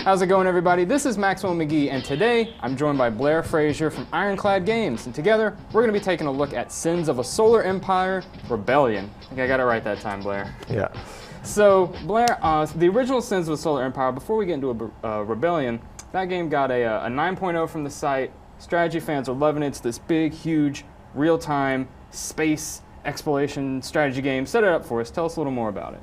How's it going, everybody? This is Maxwell McGee, and today I'm joined by Blair, Fraser from Ironclad Games, and together we're going to be taking a look at Sins of a Solar Empire Rebellion. I think I got it right that time, Blair. Yeah. So, Blair, the original Sins of a Solar Empire, before we get into a Rebellion, that game got a 9.0 from the site. Strategy fans are loving it. It's this big, huge, real-time space exploration strategy game. Set it up for us. Tell us a little more about it.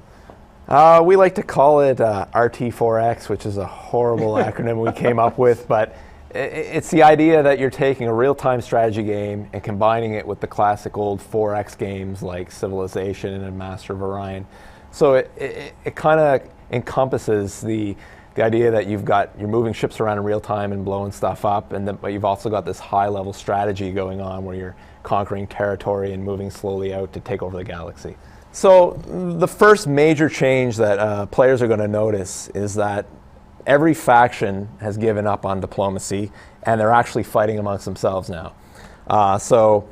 We like to call it RT4X, which is a horrible acronym we came up with, but it's the idea that you're taking a real-time strategy game and combining it with the classic old 4X games like Civilization and Master of Orion. So it kind of encompasses the idea that you're moving ships around in real time and blowing stuff up, but you've also got this high-level strategy going on where you're conquering territory and moving slowly out to take over the galaxy. So the first major change that players are going to notice is that every faction has given up on diplomacy, and they're actually fighting amongst themselves now. So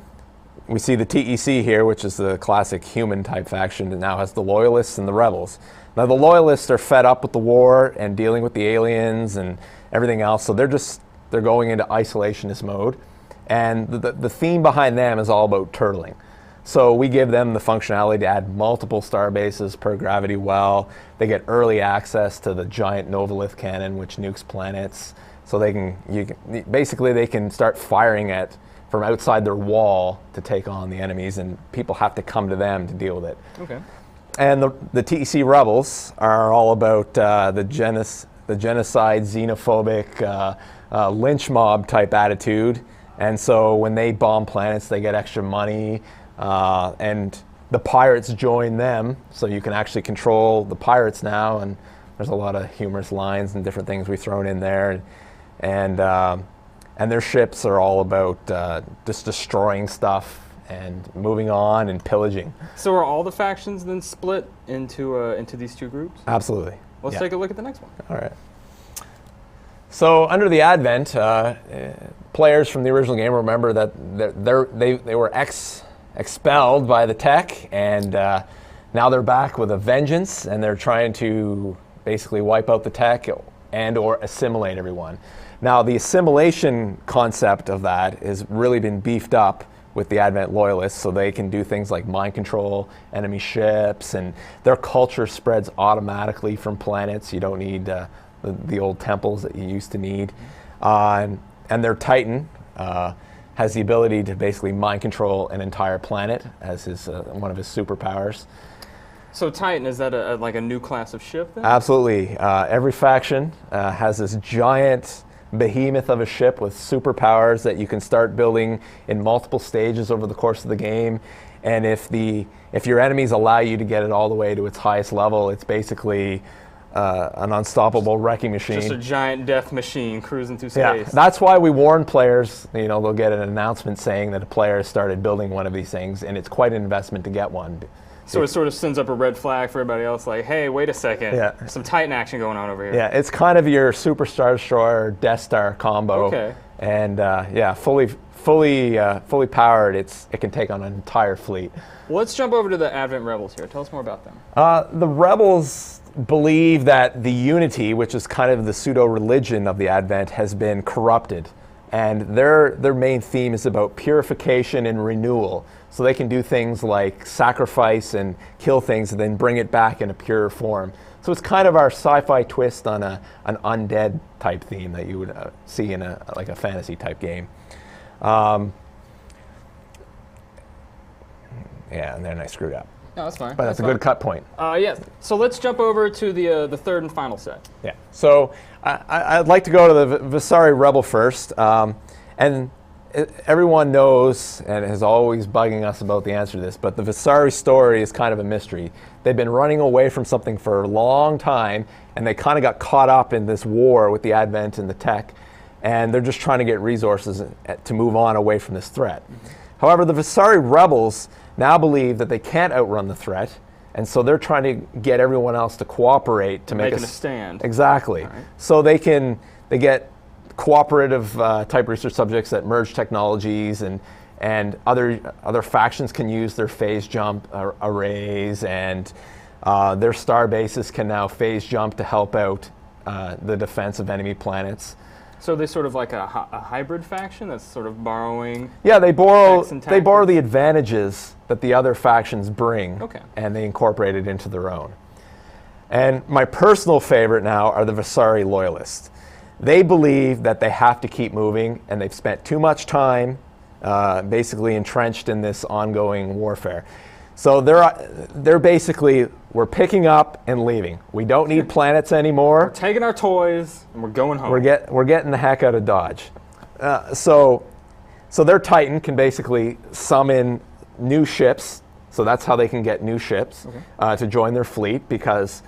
we see the TEC here, which is the classic human-type faction, that now has the Loyalists and the Rebels. Now the Loyalists are fed up with the war and dealing with the aliens and everything else, so they're going into isolationist mode. And the theme behind them is all about turtling. So we give them the functionality to add multiple star bases per gravity well. They get early access to the giant Novolith cannon, which nukes planets. So they can start firing from outside their wall to take on the enemies, and people have to come to them to deal with it. Okay. And the TEC rebels are all about the genocide, xenophobic, lynch mob type attitude. And so when they bomb planets, they get extra money. And the pirates join them, so you can actually control the pirates now, and there's a lot of humorous lines and different things we've thrown in there, and their ships are all about just destroying stuff and moving on and pillaging. So are all the factions then split into these two groups? Absolutely. Let's take a look at the next one. All right. So under the Advent, players from the original game remember that they were expelled by the tech, and now they're back with a vengeance, and they're trying to basically wipe out the tech and or assimilate everyone. Now the assimilation concept of that has really been beefed up with the Advent Loyalists, so they can do things like mind control enemy ships, and their culture spreads automatically from planets. You don't need the old temples that you used to need. And their Titan has the ability to basically mind control an entire planet as one of his superpowers. So Titan, is that like a new class of ship then? Absolutely. Every faction has this giant behemoth of a ship with superpowers that you can start building in multiple stages over the course of the game. And if your enemies allow you to get it all the way to its highest level, it's basically an unstoppable wrecking machine. Just a giant death machine cruising through space. Yeah, that's why we warn players. They'll get an announcement saying that a player has started building one of these things, and it's quite an investment to get one. So it sort of sends up a red flag for everybody else, like, hey, wait a second, there's some Titan action going on over here. Yeah, it's kind of your Super Star Destroyer Death Star combo. Okay. And fully powered, it can take on an entire fleet. Well, let's jump over to the Advent Rebels here. Tell us more about them. The Rebels believe that the Unity, which is kind of the pseudo-religion of the Advent, has been corrupted. And their main theme is about purification and renewal. So they can do things like sacrifice and kill things and then bring it back in a pure form. So it's kind of our sci-fi twist on an undead type theme that you would see in like a fantasy type game. Yeah, and then I screwed up. No, that's fine. But that's a good cut point. Yes. So let's jump over to the third and final set. Yeah. So I'd like to go to the Visari Rebel first. And everyone knows and is always bugging us about the answer to this, but the Visari story is kind of a mystery. They've been running away from something for a long time, and they kind of got caught up in this war with the Advent and the tech, and they're just trying to get resources to move on away from this threat. Mm-hmm. However, the Visari Rebels now believe that they can't outrun the threat, and so they're trying to get everyone else to cooperate to make a stand. Exactly. Right. So they get cooperative type research subjects that merge technologies, and other factions can use their phase jump arrays, and their star bases can now phase jump to help out the defense of enemy planets. So they're sort of like a hybrid faction that's sort of borrowing. Yeah, they borrow tactics. the advantages that the other factions bring, Okay. and they incorporate it into their own. And my personal favorite now are the Visari loyalists. They believe that they have to keep moving, and they've spent too much time basically entrenched in this ongoing warfare. So they're basically, we're picking up and leaving. We don't need planets anymore. We're taking our toys and we're going home. We're getting the heck out of Dodge. So their Titan can basically summon new ships. So that's how they can get new ships to join their fleet, because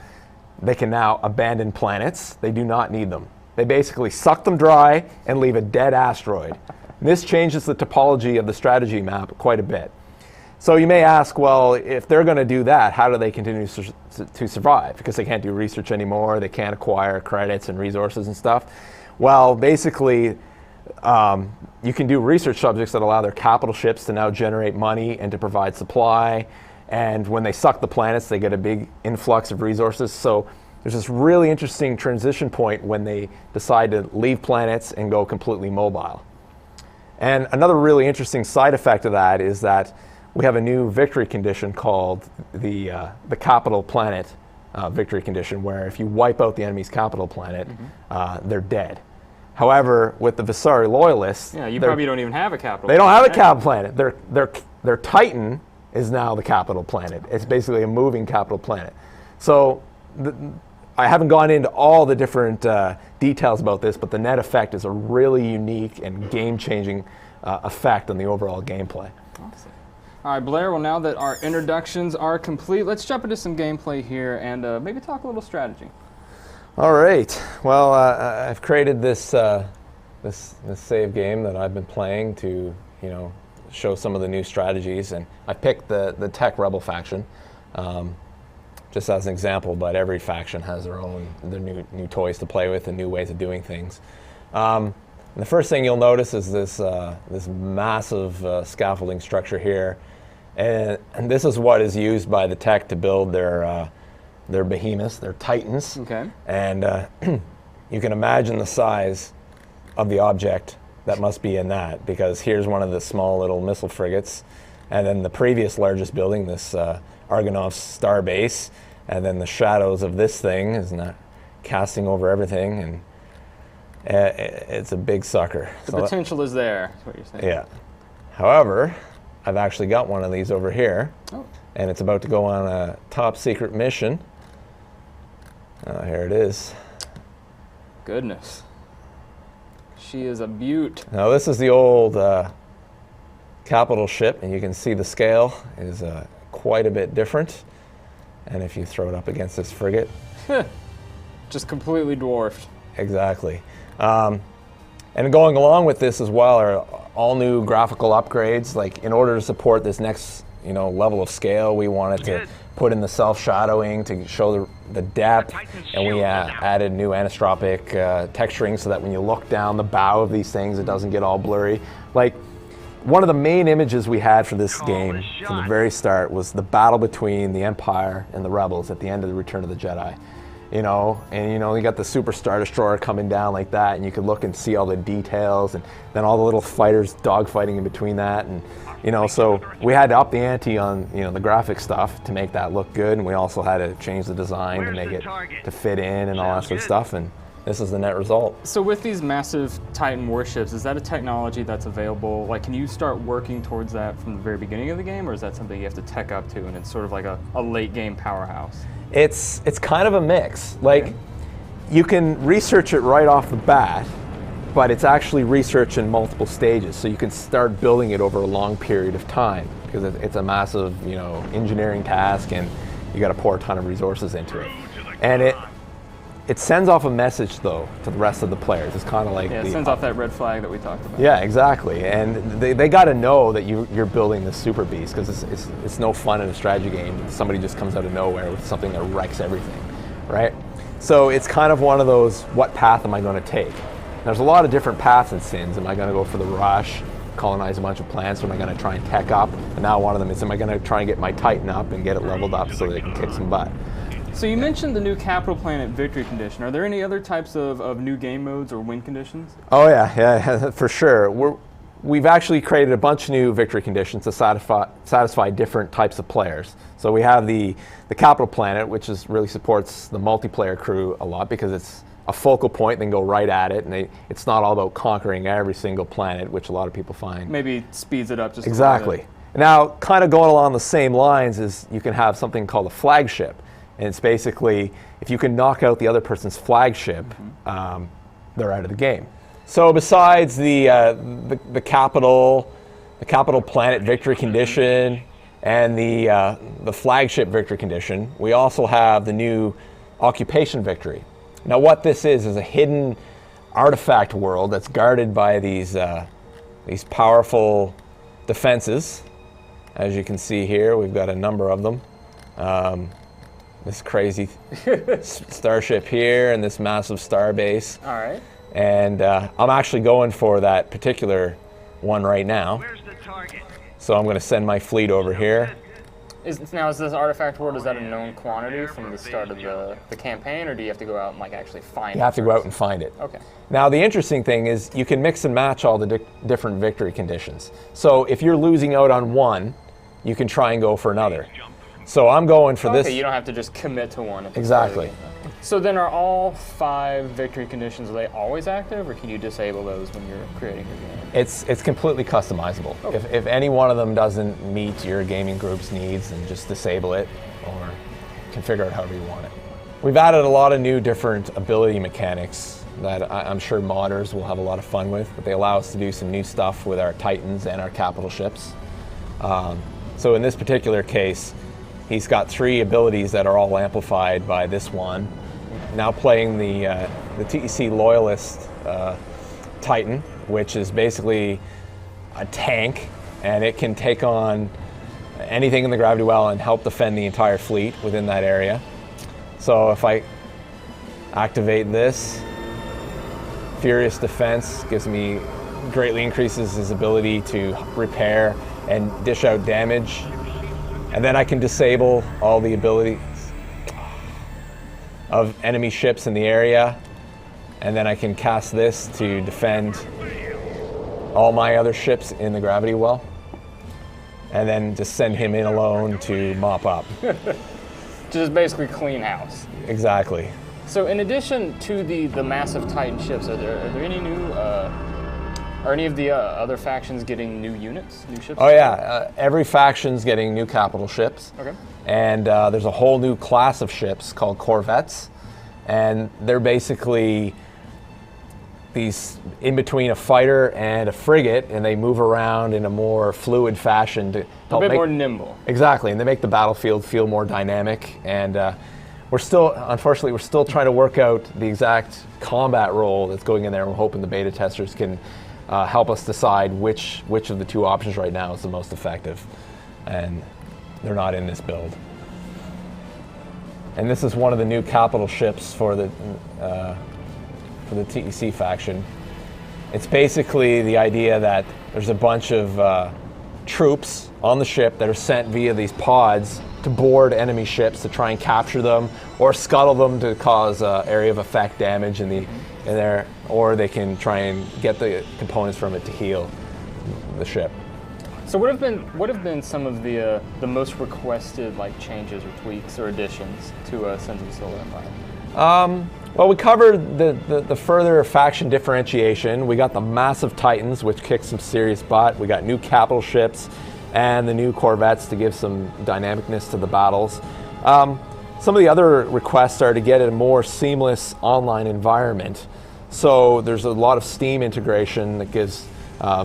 they can now abandon planets. They do not need them. They basically suck them dry and leave a dead asteroid. And this changes the topology of the strategy map quite a bit. So you may ask, well, if they're going to do that, how do they continue to survive? Because they can't do research anymore, they can't acquire credits and resources and stuff. Well, basically, you can do research subjects that allow their capital ships to now generate money and to provide supply. And when they suck the planets, they get a big influx of resources. So there's this really interesting transition point when they decide to leave planets and go completely mobile. And another really interesting side effect of that is that we have a new victory condition called the capital planet victory condition, where if you wipe out the enemy's capital planet, they're dead. However, with the Visari loyalists, you probably don't even have a capital. They don't have a capital planet. Their Titan is now the capital planet. It's basically a moving capital planet. So I haven't gone into all the different details about this, but the net effect is a really unique and game-changing effect on the overall gameplay. Awesome. All right, Blair, well, now that our introductions are complete, let's jump into some gameplay here and maybe talk a little strategy. All right. Well, I've created this save game that I've been playing to, show some of the new strategies, and I picked the Tech Rebel faction just as an example, but every faction has their new toys to play with and new ways of doing things. And the first thing you'll notice is this massive scaffolding structure here, and this is what is used by the Tech to build their behemoths, their Titans. Okay. And you can imagine the size of the object that must be in that, because here's one of the small little missile frigates, and then the previous largest building, this Argonov's star base, and then the shadows of this thing is not casting over everything, and it's a big sucker. The potential is there, is what you're saying. Yeah. However, I've actually got one of these over here, and it's about to go on a top secret mission. Here it is. Goodness. She is a beaut. Now this is the old capital ship, and you can see the scale is quite a bit different. And if you throw it up against this frigate, just completely dwarfed. Exactly. And going along with this as well are all new graphical upgrades. Like, in order to support this next level of scale, we wanted to put in the self-shadowing to show the depth, and we added new anisotropic texturing so that when you look down the bow of these things, it doesn't get all blurry. Like, one of the main images we had for this game from the very start was the battle between the Empire and the Rebels at the end of the Return of the Jedi. You got the Super Star Destroyer coming down like that, and you could look and see all the details, and then all the little fighters dogfighting in between that, and so we had to up the ante on the graphic stuff to make that look good, and we also had to change the design to make it to fit in and all that sort of stuff, and this is the net result. So with these massive Titan warships, is that a technology that's available? Like, can you start working towards that from the very beginning of the game, or is that something you have to tech up to, and it's sort of like a late game powerhouse? It's kind of a mix. Like, you can research it right off the bat, but it's actually research in multiple stages. So you can start building it over a long period of time, because it's a massive, engineering task, and you got to pour a ton of resources into it. And it sends off a message, though, to the rest of the players. It's kind of like it sends off that red flag that we talked about. Yeah, exactly. And they got to know that you're building this super beast, because it's no fun in a strategy game. Somebody just comes out of nowhere with something that wrecks everything, right? So it's kind of one of those, what path am I going to take? There's a lot of different paths in Sins. Am I going to go for the rush, colonize a bunch of planets, or am I going to try and tech up? And now one of them is, am I going to try and get my Titan up and get it leveled up so that it can kick some butt? So you mentioned the new Capital Planet victory condition. Are there any other types of new game modes or win conditions? Oh yeah, for sure. We've actually created a bunch of new victory conditions to satisfy different types of players. So we have the Capital Planet, which really supports the multiplayer crew a lot because it's a focal point, then go right at it, and it's not all about conquering every single planet, which a lot of people find. Maybe speeds it up just exactly. a little bit. Now, kind of going along the same lines is you can have something called a flagship, and it's basically if you can knock out the other person's flagship, they're out of the game. So besides the capital planet victory condition and the flagship victory condition, we also have the new occupation victory. Now what this is a hidden artifact world that's guarded by these powerful defenses. As you can see here, we've got a number of them. This crazy starship here and this massive star base. All right. And I'm actually going for that particular one right now. Where's the target? So I'm going to send my fleet over here. Is this artifact world, is that a known quantity from the start of the campaign, or do you have to go out and actually find it? You have to go out and find it. Okay. Now the interesting thing is you can mix and match all the different victory conditions. So if you're losing out on one, you can try and go for another. So I'm going for this. Okay, you don't have to just commit to one. Exactly. So then are all 5 victory conditions, are they always active, or can you disable those when you're creating your game? It's completely customizable. Okay. If any one of them doesn't meet your gaming group's needs, then just disable it or configure it however you want it. We've added a lot of new different ability mechanics that I'm sure modders will have a lot of fun with, but they allow us to do some new stuff with our Titans and our capital ships. So in this particular case, he's got 3 abilities that are all amplified by this one. Now playing the TEC Loyalist Titan, which is basically a tank, and it can take on anything in the gravity well and help defend the entire fleet within that area. So if I activate this, Furious Defense greatly increases his ability to repair and dish out damage. And then I can disable all the abilities of enemy ships in the area. And then I can cast this to defend all my other ships in the gravity well. And then just send him in alone to mop up. Just basically clean house. Exactly. So in addition to the massive Titan ships, are there any new, are any of the other factions getting new units, new ships? Oh yeah, every faction's getting new capital ships. Okay. And there's a whole new class of ships called corvettes. And they're basically these in between a fighter and a frigate, and they move around in a more fluid fashion to help a bit more nimble. Exactly, and they make the battlefield feel more dynamic. And unfortunately, we're still trying to work out the exact combat role that's going in there. We're hoping the beta testers can help us decide which of the 2 options right now is the most effective. And they're not in this build. And this is one of the new capital ships for the TEC faction. It's basically the idea that there's a bunch of troops on the ship that are sent via these pods to board enemy ships to try and capture them or scuttle them to cause area of effect damage in there, or they can try and get the components from it to heal the ship. So what have been some of the most requested changes or tweaks or additions to Sons of the Solar Empire? Well, we covered the further faction differentiation. We got the massive Titans, which kicks some serious butt. We got new capital ships and the new corvettes to give some dynamicness to the battles. Some of the other requests are to get a more seamless online environment. So there's a lot of Steam integration that gives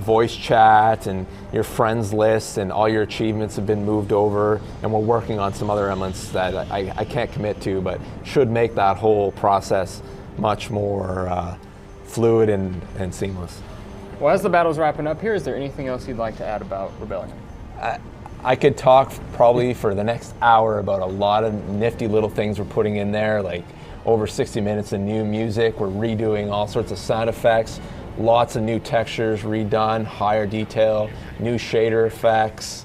voice chat and your friends list, and all your achievements have been moved over, and we're working on some other elements that I can't commit to, but should make that whole process much more fluid and seamless. Well, as the battle's wrapping up here, is there anything else you'd like to add about Rebellion? I could talk probably for the next hour about a lot of nifty little things we're putting in there, like over 60 minutes of new music. We're redoing all sorts of sound effects, lots of new textures redone, higher detail, new shader effects.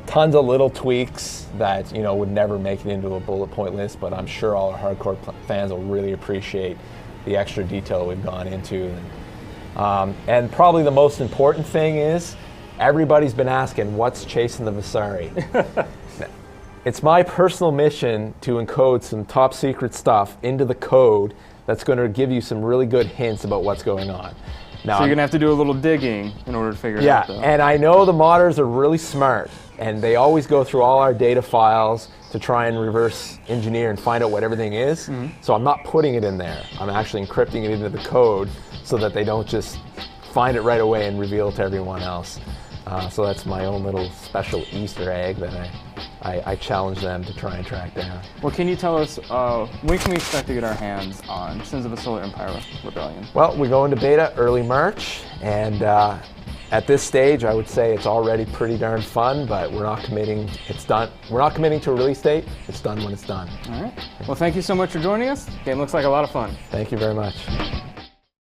tons of little tweaks that would never make it into a bullet point list, but I'm sure all our hardcore fans will really appreciate the extra detail we've gone into. And probably the most important thing is everybody's been asking, what's chasing the Vasari? It's my personal mission to encode some top secret stuff into the code that's going to give you some really good hints about what's going on. Now, so you're going to have to do a little digging in order to figure it out, though. And I know the modders are really smart, and they always go through all our data files to try and reverse engineer and find out what everything is. So I'm not putting it in there. I'm actually encrypting it into the code so that they don't just find it right away and reveal it to everyone else. So that's my own little special Easter egg that I challenge them to try and track down. Well, can you tell us, when can we expect to get our hands on Sins of a Solar Empire Rebellion? Well, we go into beta early March, and at this stage, I would say it's already pretty darn fun, but we're not committing. It's done. We're not committing to a release date. It's done when it's done. All right. Well, thank you so much for joining us. Game looks like a lot of fun. Thank you very much.